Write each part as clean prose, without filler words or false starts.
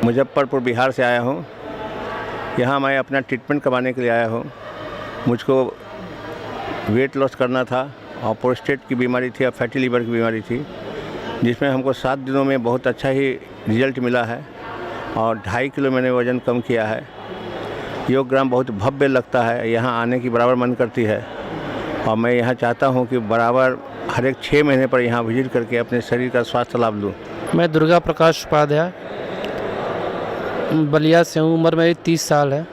मुजफ्फरपुर बिहार से आया हूँ। यहाँ मैं अपना ट्रीटमेंट करवाने के लिए आया हूँ। मुझको वेट लॉस करना था और प्रोस्टेट की बीमारी थी और फैटी लीवर की बीमारी थी, जिसमें हमको 7 दिनों में बहुत अच्छा ही रिजल्ट मिला है और 2.5 किलो मैंने वज़न कम किया है। योगग्राम बहुत भव्य लगता है, यहाँ आने की बराबर मन करती है और मैं यहाँ चाहता हूँ कि बराबर हर एक 6 महीने पर यहाँ विजिट करके अपने शरीर का स्वास्थ्य लाभ लूँ। मैं दुर्गा प्रकाश उपाध्याय बलिया से हूँ। उम्र मेरी 30 साल है।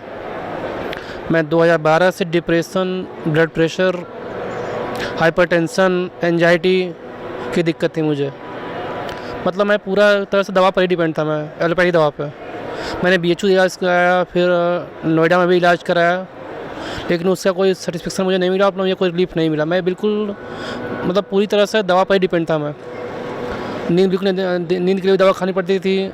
मैं 2012 से depression, blood pressure, hypertension, anxiety की दिक्कत थी मुझे। मतलब मैं पूरा तरह से दवा पर ही डिपेंड था। मैं एलोपैथी दवा पे मैंने BHU इलाज कराया, फिर नोएडा में भी इलाज कराया, लेकिन उसका कोई सेटिस्फेक्शन मुझे नहीं मिला, अपना मुझे कोई रिलीफ नहीं मिला। मैं बिल्कुल मतलब पूरी तरह से दवा पर ही डिपेंड था। मैं नींद के लिए भी दवा खानी पड़ती थी,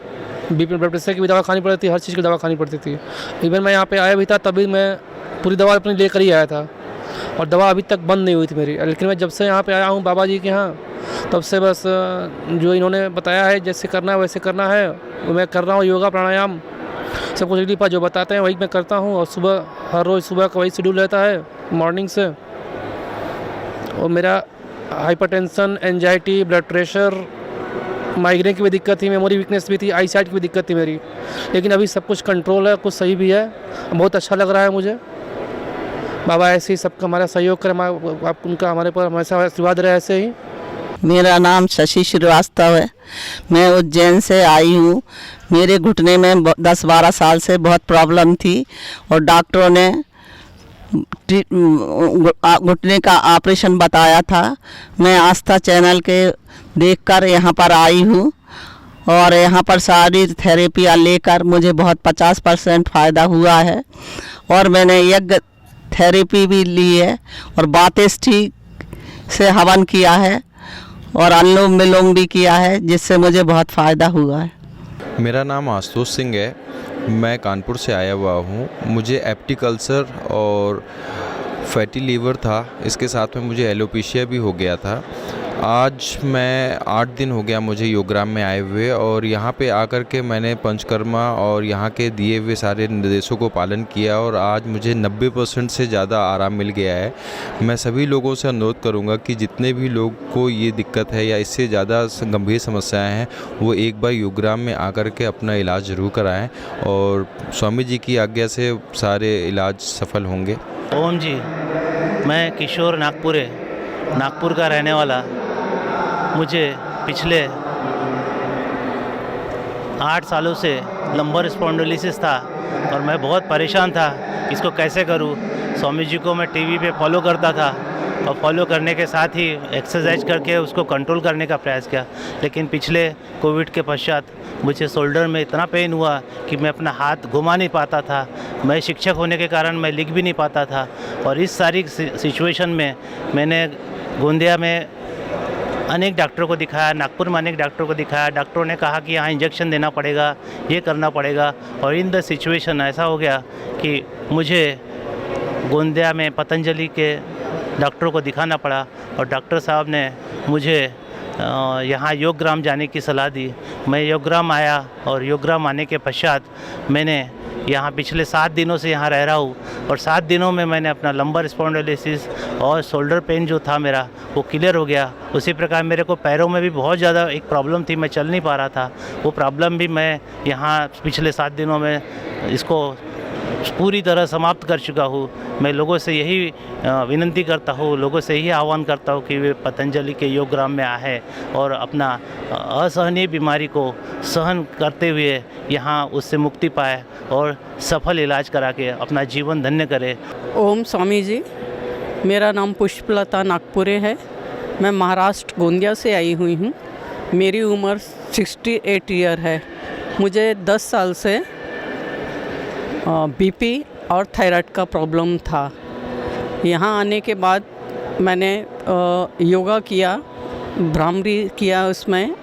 BP ब्लड प्रेशर की भी दवा खानी पड़ती थी, हर चीज़ की दवा खानी पड़ती थी। इवन मैं यहाँ पे आया भी था तभी मैं पूरी दवा अपनी लेकर ही आया था और दवा अभी तक बंद नहीं हुई थी मेरी। लेकिन मैं जब से यहाँ पे आया हूँ बाबा जी के यहाँ, तब से बस जो इन्होंने बताया है जैसे करना है वैसे करना है वो मैं कर रहा हूँ। योगा प्राणायाम सब कुछ रिलीफ जो बताते हैं वही मैं करता हूँ और सुबह हर रोज़ सुबह का वही शेड्यूल रहता है मॉर्निंग से। और मेरा hypertension, anxiety, blood pressure, migraine की भी दिक्कत थी, मेमोरी वीकनेस भी थी, आई साइट की भी दिक्कत थी मेरी, लेकिन अभी सब कुछ कंट्रोल है, कुछ सही भी है, बहुत अच्छा लग रहा है मुझे। बाबा ऐसे ही सबका हमारा सहयोग करें, आप उनका हमारे पर हमेशा आशीर्वाद रहे ऐसे ही। मेरा नाम शशि श्रीवास्तव है। मैं उज्जैन से आई हूँ। मेरे घुटने में 10-12 साल से बहुत प्रॉब्लम थी और डॉक्टरों ने घुटने का ऑपरेशन बताया था। मैं आस्था चैनल के देखकर यहाँ पर आई हूँ और यहाँ पर सारी थेरेपी लेकर मुझे बहुत 50% फ़ायदा हुआ है और मैंने यज्ञ थेरेपी भी ली है और बातेष्ठी से हवन किया है और अनुलोम विलोम भी किया है, जिससे मुझे बहुत फ़ायदा हुआ है। मेरा नाम आशुतोष सिंह है। मैं कानपुर से आया हुआ हूँ। मुझे एप्टिक अल्सर और फैटी लीवर था, इसके साथ में मुझे एलोपेशिया भी हो गया था। आज मैं 8 दिन हो गया मुझे योगग्राम में आए हुए और यहाँ पे आकर के मैंने पंचकर्मा और यहाँ के दिए हुए सारे निर्देशों को पालन किया और आज मुझे 90% से ज़्यादा आराम मिल गया है। मैं सभी लोगों से अनुरोध करूँगा कि जितने भी लोग को ये दिक्कत है या इससे ज़्यादा गंभीर समस्याएं हैं वो एक बार योगग्राम में आकर के अपना इलाज ज़रूर कराएँ और स्वामी जी की आज्ञा से सारे इलाज सफल होंगे। ओम जी, मैं किशोर नागपुर का रहने वाला। मुझे पिछले 8 सालों से लंबर स्पॉन्डिलोसिस था और मैं बहुत परेशान था, इसको कैसे करूं। स्वामी जी को मैं टीवी पे फॉलो करता था और फॉलो करने के साथ ही एक्सरसाइज करके उसको कंट्रोल करने का प्रयास किया, लेकिन पिछले कोविड के पश्चात मुझे शोल्डर में इतना पेन हुआ कि मैं अपना हाथ घुमा नहीं पाता था। मैं शिक्षक होने के कारण मैं लिख भी नहीं पाता था और इस सारी सिचुएशन में मैंने गोंदिया में अनेक डॉक्टरों को दिखाया, नागपुर में अनेक डॉक्टरों को दिखाया। डॉक्टरों ने कहा कि यहाँ इंजेक्शन देना पड़ेगा, ये करना पड़ेगा और इन द सिचुएशन ऐसा हो गया कि मुझे गोंदिया में पतंजलि के डॉक्टरों को दिखाना पड़ा और डॉक्टर साहब ने मुझे यहाँ योगग्राम जाने की सलाह दी। मैं योगग्राम आया और योगग्राम आने के पश्चात मैंने यहाँ पिछले 7 दिनों से यहाँ रह रहा हूँ और 7 दिनों में मैंने अपना लंबर स्पॉन्डिलोसिस और शोल्डर पेन जो था मेरा वो क्लियर हो गया। उसी प्रकार मेरे को पैरों में भी बहुत ज़्यादा एक प्रॉब्लम थी, मैं चल नहीं पा रहा था। वो प्रॉब्लम भी मैं यहाँ पिछले 7 दिनों में इसको पूरी तरह समाप्त कर चुका हूँ। मैं लोगों से यही विनती करता हूँ, लोगों से यही आह्वान करता हूँ कि वे पतंजलि के योगग्राम में आए और अपना असहनीय बीमारी को सहन करते हुए यहाँ उससे मुक्ति पाए और सफल इलाज करा के अपना जीवन धन्य करे। ओम स्वामी जी, मेरा नाम पुष्पलता नागपुरे है। मैं महाराष्ट्र गोंदिया से आई हुई हूँ। मेरी उम्र 68 ईयर है। मुझे 10 साल से BP और थायराइड का प्रॉब्लम था। यहाँ आने के बाद मैंने योगा किया, भ्रामरी किया उसमें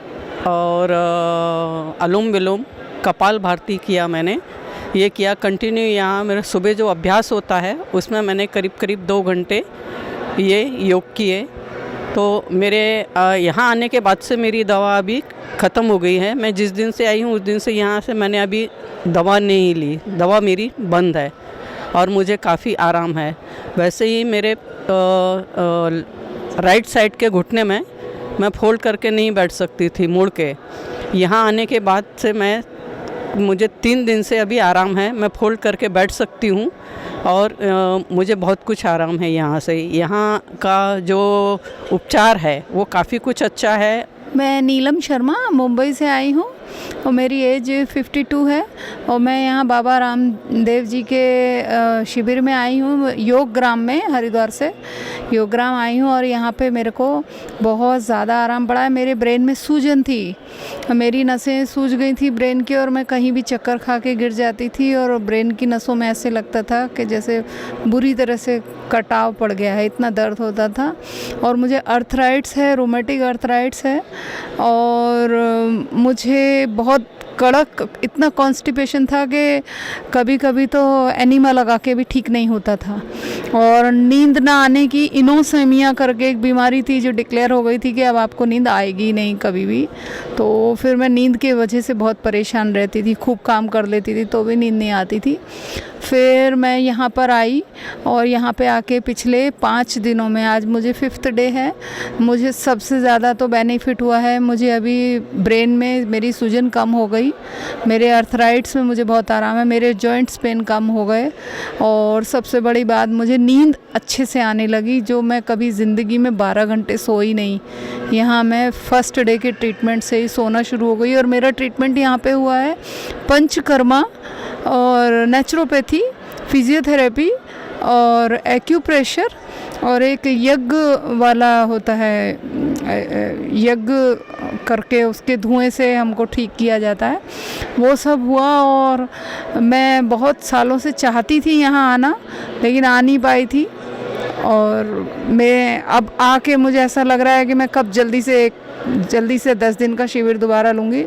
और अनुलोम विलोम, कपाल भारती किया। मैंने ये किया कंटिन्यू। यहाँ मेरा सुबह जो अभ्यास होता है उसमें मैंने करीब 2 घंटे ये योग किए तो मेरे यहाँ आने के बाद से मेरी दवा अभी ख़त्म हो गई है। मैं जिस दिन से आई हूँ उस दिन से यहाँ से मैंने अभी दवा नहीं ली, दवा मेरी बंद है और मुझे काफ़ी आराम है। वैसे ही मेरे राइट साइड के घुटने में मैं फोल्ड करके नहीं बैठ सकती थी मुड़ के। यहाँ आने के बाद से मुझे 3 दिन से अभी आराम है, मैं फोल्ड करके बैठ सकती हूँ और मुझे बहुत कुछ आराम है यहाँ से। यहाँ का जो उपचार है वो काफ़ी कुछ अच्छा है। मैं नीलम शर्मा मुंबई से आई हूँ और मेरी एज 52 है और मैं यहाँ बाबा रामदेव जी के शिविर में आई हूँ, योग ग्राम में, हरिद्वार से योग ग्राम आई हूँ। और यहाँ पे मेरे को बहुत ज़्यादा आराम पड़ा है। मेरे ब्रेन में सूजन थी, मेरी नसें सूज गई थी ब्रेन की और मैं कहीं भी चक्कर खा के गिर जाती थी और ब्रेन की नसों में ऐसे लगता था कि जैसे बुरी तरह से कटाव पड़ गया है, इतना दर्द होता था। और मुझे अर्थराइट्स है, रोमेटिक अर्थराइट्स है और मुझे बहुत कड़क इतना कॉन्स्टिपेशन था कि कभी कभी तो एनिमा लगा के भी ठीक नहीं होता था। और नींद ना आने की इनोसेमिया करके एक बीमारी थी जो डिक्लेयर हो गई थी कि अब आपको नींद आएगी नहीं कभी भी। तो फिर मैं नींद की वजह से बहुत परेशान रहती थी, खूब काम कर लेती थी तो भी नींद नहीं आती थी। फिर मैं यहाँ पर आई और यहाँ पे आके पिछले 5 दिनों में, आज मुझे 5th डे है, मुझे सबसे ज़्यादा तो बेनिफिट हुआ है। मुझे अभी ब्रेन में मेरी सूजन कम हो गई, मेरे अर्थराइट्स में मुझे बहुत आराम है, मेरे जॉइंट्स पेन कम हो गए और सबसे बड़ी बात मुझे नींद अच्छे से आने लगी, जो मैं कभी ज़िंदगी में 12 घंटे सोई नहीं। यहाँ मैं फर्स्ट डे के ट्रीटमेंट से ही सोना शुरू हो गई और मेरा ट्रीटमेंट यहाँ पे हुआ है पंचकर्मा और नेचुरोपैथी, फिजियोथेरेपी और एक्यूप्रेशर और एक यज्ञ वाला होता है, यज्ञ करके उसके धुएं से हमको ठीक किया जाता है, वो सब हुआ। और मैं बहुत सालों से चाहती थी यहाँ आना लेकिन आ नहीं पाई थी और मैं अब आके मुझे ऐसा लग रहा है कि मैं कब जल्दी से 10 दिन का शिविर दोबारा लूँगी।